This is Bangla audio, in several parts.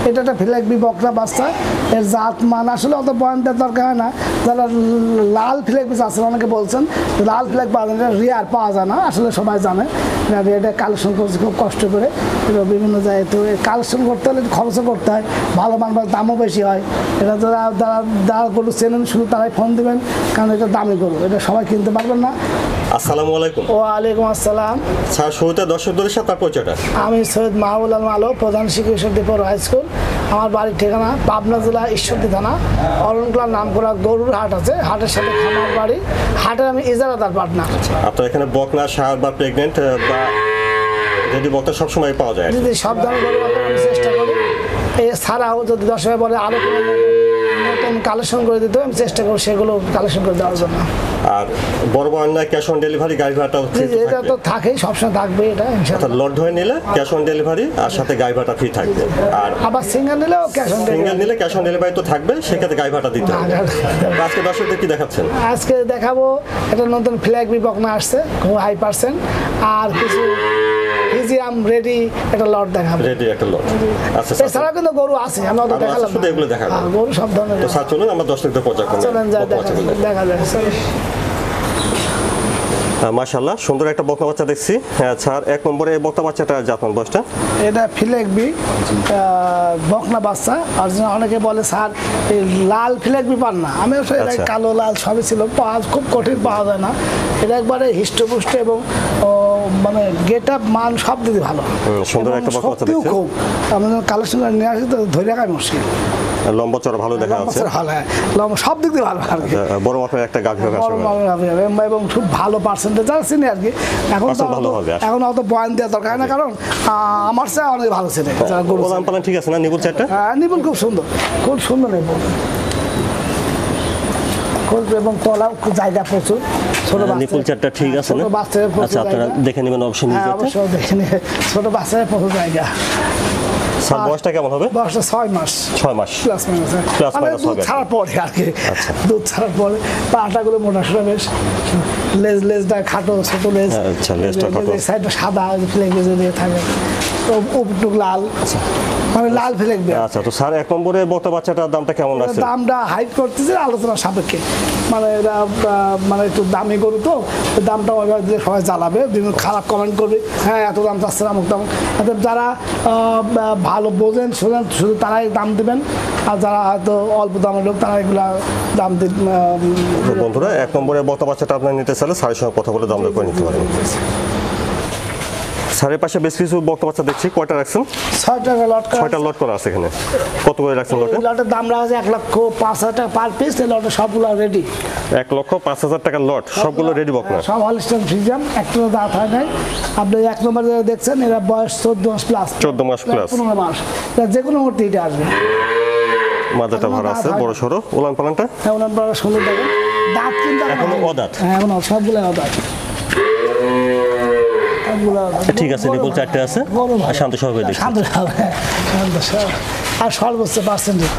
এটা একটা ফ্ল্যাগবি বকনা বাচ্চা, এর জাত মান আসলে অত বয়ান দেওয়ার দরকার হয় না। যারা লাল ফ্ল্যাগবি আছে অনেকে বলছেন লাল ফ্ল্যাগ পাওয়া যায় না, রিয়ার পাওয়া যায় না, আসলে সবাই জানে। এটা কালেকশন করছে খুব কষ্ট করে, বিভিন্ন জায়গায়। তো কালেকশন করতে হলে খরচও করতে হয়, ভালো মান দামও বেশি হয়। এটা যারা গরু চেনেন শুধু তারাই ফোন দেবেন, কারণ এটা দামি গরু, এটা সবাই কিনতে পারবেন না। আসসালামু আলাইকুম। ওয়ালাইকুম আসসালাম। স্যার শুরুতে দর্শকদের সাথে তার পরিচয়টা। আমি সৈয়দ মাহবুল আলম আলো, প্রধান শিক্ষক দীপর হাই স্কুল। আমার বাড়ির ঠিকানা পাবনা জেলা ঈশ্বরদী থানা অরণকুলার নামকরা গরুর হাট আছে, হাটের সাথে খামার বাড়ি। হাটের আমি ইজারাদার পার্টনার। আপনার এখানে বকনা, ষাঁড় বা প্রেগনেন্ট বা যদি বকনা সবসময় পাওয়া যায়? যদি সব ধরনের গরু আমি চেষ্টা করি। এছাড়াও যদি দর্শকের পরে আরও নতুন কালেকশন করে দিতে আমি চেষ্টা করি সেগুলো কালেকশন করে দেওয়ার জন্য। আর বড় বড় না ক্যাশ অন ডেলিভারি গাড়ি ভাড়াটা এটা তো থাকেই, সবসময় থাকবে এটা ইনশাআল্লাহ। লট ধরে নিলে ক্যাশ অন ডেলিভারি আর সাথে গাড়ি ভাড়া ফ্রি থাকবে। আর আবার সিঙ্গেল নিলেও ক্যাশ অন ডেলিভারি, সিঙ্গেল নিলে ক্যাশ অন ডেলিভারি তো থাকবে, সেক্ষেত্রে গাড়ি ভাড়া দিতে হবে। আজকে দর্শকদের কি দেখাচ্ছেন? আজকে দেখাবো একটা নতুন ফ্ল্যাগবি বকনা আসছে, খুব হাই পার্সেন্ট, আর কিছু ফিজিয়াম রেডি একটা লট দেখাবো। রেডি একটা লট। আচ্ছা, এছাড়া কিন্তু গরু আছে, আমরা তো দেখালাম শুধু এগুলো দেখাবো। গরু সব ধরনের। তো স্যার চলুন আমরা দর্শকদের পর্যায়ক্রমে চলেন যাই দেখা যায়। মাশাআল্লাহ সুন্দর একটা বকনা বাচ্চা দেখছি। হ্যাঁ স্যার, এক নম্বরে এই বকনা বাচ্চাটা জাতমান বয়সটা? এটা ফ্ল্যাগবি বকনা বাচ্চা। আর অনেকে বলে স্যার এই লাল ফ্ল্যাগবি পান না, আমি কালো লাল সবই ছিল, পাওয়া খুব কঠিন, পাওয়া যায় না। এটা একবারে হিষ্টপুষ্ট এবং মানে গেট আপ মান সব দিকে ভালো, সুন্দর একটা বকনা বাচ্চা দেখছি। খুব আমি কালেকশন করে নিয়ে আসি তো ধরে রাখাই মুশকিল। লম্বা চড়া ভালো দেখা যাচ্ছে, ভালো, হ্যাঁ লম্বা সব দিক দিয়ে ভালো আর কি। বড় মাপের একটা গাভী হবে এবং খুব ভালো পার্সেন্টেজ আছে আর কি। এখন তো ভালো হবে, এখন অত বয়ান দেওয়া দরকার না, কারণ আমার চেয়ে অনেক ভালো ছিল। ওলান পালান ঠিক আছে না? নিপুল চারটা? হ্যাঁ নিপুল খুব সুন্দর, খুব সুন্দর নিপুল এবং তলা জায়গা প্রচুর। ছোট নিপুল চারটা ঠিক আছে না? আচ্ছা আপনারা দেখে নেবেন অবশ্যই। অবশ্যই দেখে নেবেন, ছোট বাচ্চাদের প্রচুর জায়গা। স্যার বয়সটা কেমন হবে? বয়সটা 6 মাস। 6 মাস প্লাস মাইনাস দুধ ছাড়ার পরে আর কি। দুধ ছাড়ার পরে পাটাগুলো মোটা সোটা, বেশ লেজটা খাটো, ছোট লেজ। আচ্ছা লেজটা খাটো, সাইডটা সাদা ফ্লেগ দিয়ে থাকে, উপটুক লাল, মানে লাল ফ্লেগ। আচ্ছা তো স্যার এক নম্বরে বকনা বাচ্চাটার দামটা কেমন আছে? দামটা হাইট করতেছে আলোচনা সাপেক্ষে, মানে এরা মানে একটু দামি গরু তো দামটা ওইভাবে সবাই জ্বালাবে, বিভিন্ন খারাপ কমেন্ট করবে, হ্যাঁ এত দাম চাচ্ছে না মুখ দাম। যারা ভালো বোঝেন শোনেন শুধু তারাই দাম দেবেন, আর যারা হয়তো অল্প দামের লোক তারা এগুলা দাম দেবেন। বন্ধুরা এক নম্বরে বকনা বাচ্চাটা আপনার নিতে চাইলে স্যারের সঙ্গে কথা বলে দাম দর করে নিতে পারেন। স্যারের পাশে বেশ কিছু বকনা বাচ্চা দেখছি, কয়টা রাখছেন? 6টা লট করা আছে এখানে। কত করে রাখছেন লটে? লটের দাম রাখা 1,05,000 টাকা পার পিস। এই লটে সবগুলো রেডি। 1,05,000 টাকা লট, সবগুলো রেডি বকনা, সব হলস্টাইন ফ্রিজিয়ান, একটা দাঁত হয় নাই। আপনি এক নম্বর যারা দেখছেন এরা বয়স 14 মাস প্লাস, 14 মাস প্লাস, 15 মাস, যে কোনো মুহূর্তে এটা আসবে। মাথাটা ভাড়া আছে, বড় সরো। ওলান পালানটা? হ্যাঁ ওলান পালান সুন্দর দেখেন, দাঁত কিন্তু এখনো অদাঁত। হ্যাঁ এখন সবগুলো অদাঁত। ঠিক আছে, নিপুল চারটে আছে, শান্ত স্বভাবে দেখি। আর সর্বোচ্চ পার্সেন্টেজ।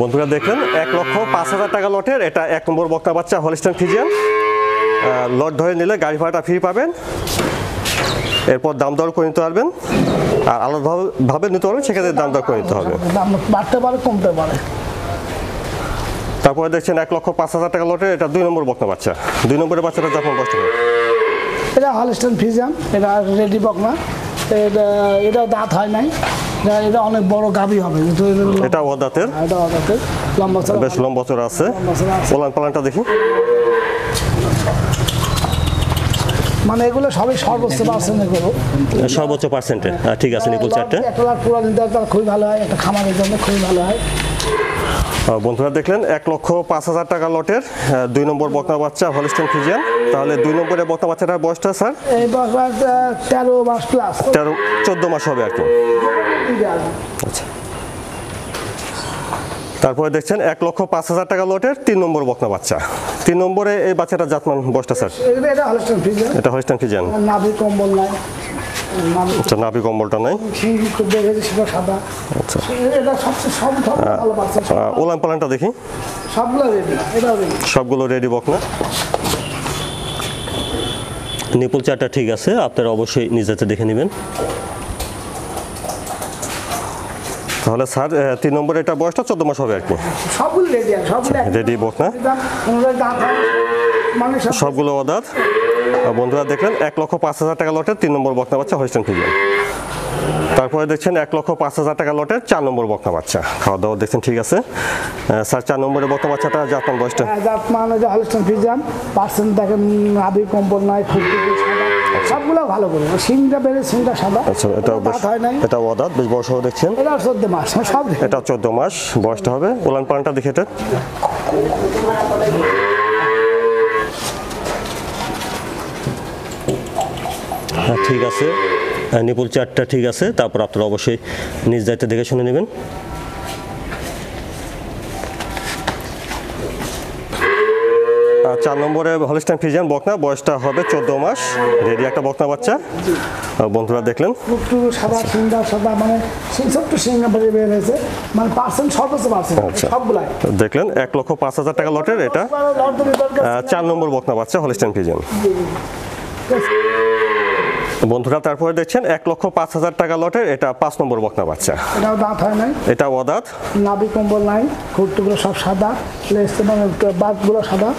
বন্ধুরা দেখলেন 1,05,000 টাকা লটের এটা এক নম্বর বকনা বাচ্চা হলস্টাইন ফ্রিজিয়ান। লট ধরে নিলে গাড়ি ভাড়াটা ফ্রি পাবেন, এরপর দাম দর করে নিতে পারবেন, আর আলাদাভাবে নিতে পারবেন, সেক্ষেত্রে দাম দর করে নিতে হবে, দাম বাড়তে পারে কমতে পারে। তারপরে দেখছেন 1,05,000 টাকা লটের এটা 2 নম্বর বকনা বাচ্চা। 2 নম্বরের বাচ্চাটা যখন কষ্ট হবে, এটা হলস্টাইন ফ্রিজিয়ান, এটা রেডি বকনা, এটা দাঁত হয় নাই, এটা অনেক বড় গাভী হবে। এটা অদাঁতের, লম্বা চড়া, বেশ লম্বা চড়া আছে। ওলান পালানটা দেখি, মানে এগুলো সবই সর্বোচ্চ পার্সেন্টে করবো, সর্বোচ্চ পার্সেন্টে। ঠিক আছে, নিপুল চারটে পুরো দিনটা খুবই ভালো হয়, একটা খামারের জন্য খুবই ভালো হয়। বন্ধুরা দেখলেন 1,05,000 টাকা লটের 2 নম্বর বকনা বাচ্চা হলস্টাইন ফ্রিজিয়ান। তাহলে 2 নম্বরের বকনা বাচ্চাটার বয়সটা স্যার? এই বয়স 13 মাস প্লাস, 14 মাস হবে আর কি। আচ্ছা, তারপরে দেখছেন 1,05,000 টাকা লটের 3 নম্বর বকনা বাচ্চা। 3 নম্বরে এই বাচ্চাটা জাতমান বয়সটা স্যার? এটা হলস্টাইন ফ্রিজিয়ান। এটা হলস্টাইন ফ্রিজিয়ান, নাভি কম্বল নাই। আচ্ছা, নাভি কম্বলটা নাই। আচ্ছা, ওলান পালানটা দেখি, সবগুলো রেডি বকনা। নিপুল চারটা ঠিক আছে, আপনারা অবশ্যই নিজেতে দেখে নেবেন। তাহলে স্যার 3 নম্বরে এটা বয়সটা 14 মাস হবে আর কি। সবগুলো রেডি আর সবগুলো রেডি বকনা, মানে সবগুলো অদাত। বন্ধুরা দেখলেন 1,05,000 টাকা লটের 3 নম্বর বকনা বাচ্চা হলিস্টাইন ফ্রিজিয়ান। তারপরে দেখছেন 1,05,000 টাকা লটের 4 নম্বর বকনা বাচ্চা। খাওয়া দাওয়া দেখছেন ঠিক আছে স্যার। 4 নম্বরের বকনা বাচ্চাটা জাতমান বয়সটা জাতমান হলিস্টাইন ফ্রিজিয়ান, পার্সেন্ট দেখেন নাভি কম্বল নাই, খুব সবগুলো ভালো করে সিংটা বেড়ে সিংটা সাদা। আচ্ছা, এটা ওয়াদাত বেশ বয়স হবে দেখছেন। এটা 14 মাস সব, এটা 14 মাস বয়সটা হবে। উলান পালানটা দেখে এটা ঠিক আছে, নিপুল চারটা ঠিক আছে। তারপর আপনারা অবশ্যই নিজ দায়িত্বে দেখে শুনে নেবেন। 4 নম্বরে হলিস্টাইন ফ্রিজিয়ান বকনা, বয়সটা হবে 14 মাস, রেডি একটা বকনা বাচ্চা। বন্ধুরা দেখলেন একটু সাদা সিংটা সাদা, মানে ছোট্ট সিংটা বের হয়েছে, মানে পার্সেন্ট সর্বোচ্চ পার্সেন্ট সবগুলাই দেখলেন। 1,05,000 টাকা লটের এটা 4 নম্বর বকনা বাচ্চা হলিস্টাইন ফ্রিজিয়ান। বন্ধুরা তারপরে দেখছেন 1,05,000 টাকা লটের এটা 5 নম্বর বকনা বাচ্চা। এটাও দাঁত হয় নাই, এটা ওয়াদাত, নাভি কম্বল নাই, খুঁটগুলো সব সাদা, বাঘগুলো সাদা,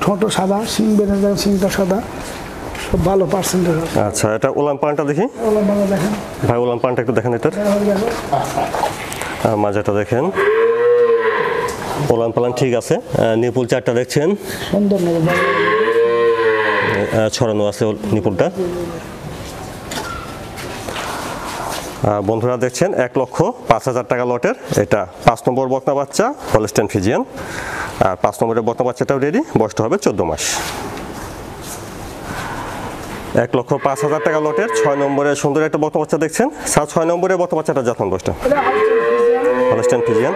ঠোঁটও সাদা, শিং বেঁধে যায়, শিংটা সাদা, সব ভালো পার্সেন্টেজ। আচ্ছা, এটা উলান পানটা দেখি দেখেন ভাই, উলান পানটা একটু দেখেন। এটার মাজাটা দেখেন, উলান পালান ঠিক আছে। নিপুল চারটা দেখছেন সুন্দর ছড়ানো আছে নিপুলটা। বন্ধুরা দেখছেন 1,05,000 টাকা লটের এটা 5 নম্বর বকনা বাচ্চা হলিস্টাইন ফ্রিজিয়ান। আর 5 নম্বরের বকনা বাচ্চাটাও রেডি, বয়সটা হবে 14 মাস। 1,05,000 টাকা লটের 6 নম্বরে সুন্দর একটা বকনা বাচ্চা দেখছেন স্যার। 6 নম্বরের বকনা বাচ্চাটা জাতমান বয়সটা হলিস্টাইন ফ্রিজিয়ান,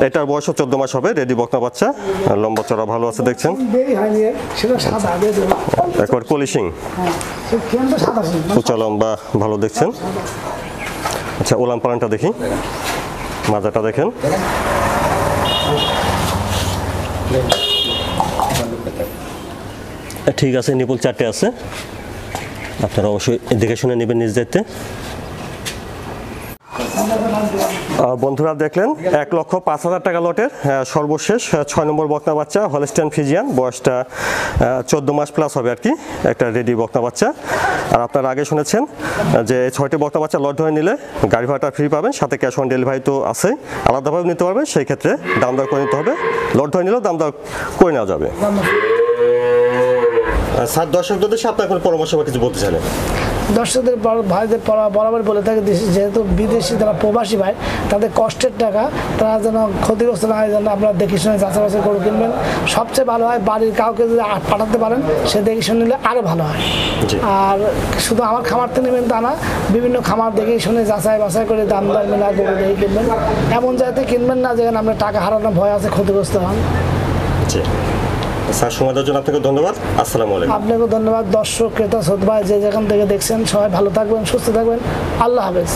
এটার বয়স 14 মাস হবে, রেডি বকনা বাচ্চা। লম্বা চড়া ভালো আছে দেখছেন, একবার পলিশিং, উঁচা লম্বা ভালো দেখছেন। আচ্ছা, উলান পালানটা দেখি, মাজাটা দেখেন, ঠিক আছে। নিপুল চারটে আছে, আপনারা অবশ্যই দেখে শুনে নেবেন নিজ দায়িত্বে। বন্ধুরা দেখলেন 1,05,000 টাকা লটের সর্বশেষ 6 নম্বর বকনা বাচ্চা হলিস্টাইন ফ্রিজিয়ান, বয়সটা 14 মাস প্লাস হবে আর কি, একটা রেডি বকনা বাচ্চা। আর আপনারা আগে শুনেছেন যে 6টি বকনা বাচ্চা লট ধরে নিলে গাড়ি ভাড়াটা ফ্রি পাবেন, সাথে ক্যাশ অন ডেলিভারি তো আছে, আলাদাভাবে নিতে পারবেন। সেই ক্ষেত্রে দাম দর করে নিতে হবে, লট ধরে নিলেও দাম দর করে নেওয়া যাবে। স্যার, দর্শকদের উদ্দেশ্যে আপনার কোনো পরামর্শ বা কিছু বলতে চান? দর্শকদের ভাইদের বরাবর বলে থাকে, যেহেতু বিদেশি যারা প্রবাসী ভাই, তাদের কষ্টের টাকা তারা যেন ক্ষতিগ্রস্ত না হয়, যেন আপনারা দেখে শুনে যাচাই বাছাই করে কিনবেন। সবচেয়ে ভালো হয় বাড়ির কাউকে যদি পাঠাতে পারেন, সে দেখে শুনে নিলে আরও ভালো হয়। আর শুধু আমার খামার থেকে নেবেন তা না, বিভিন্ন খামার দেখে শুনে যাচাই বাছাই করে দাম দর মেলা গরু দেখে কিনবেন। এমন জায়গাতে কিনবেন না যেখানে আপনার টাকা হারানোর ভয় আছে, ক্ষতিগ্রস্ত হন। স্যার, সময় দেওয়ার জন্য আপনাকে ধন্যবাদ। আসসালামু আলাইকুম। আপনাকেও ধন্যবাদ। দর্শক ক্রেতা শ্রোতা ভাই যে যেখান থেকে দেখছেন, সবাই ভালো থাকবেন, সুস্থ থাকবেন। আল্লাহ হাফেজ।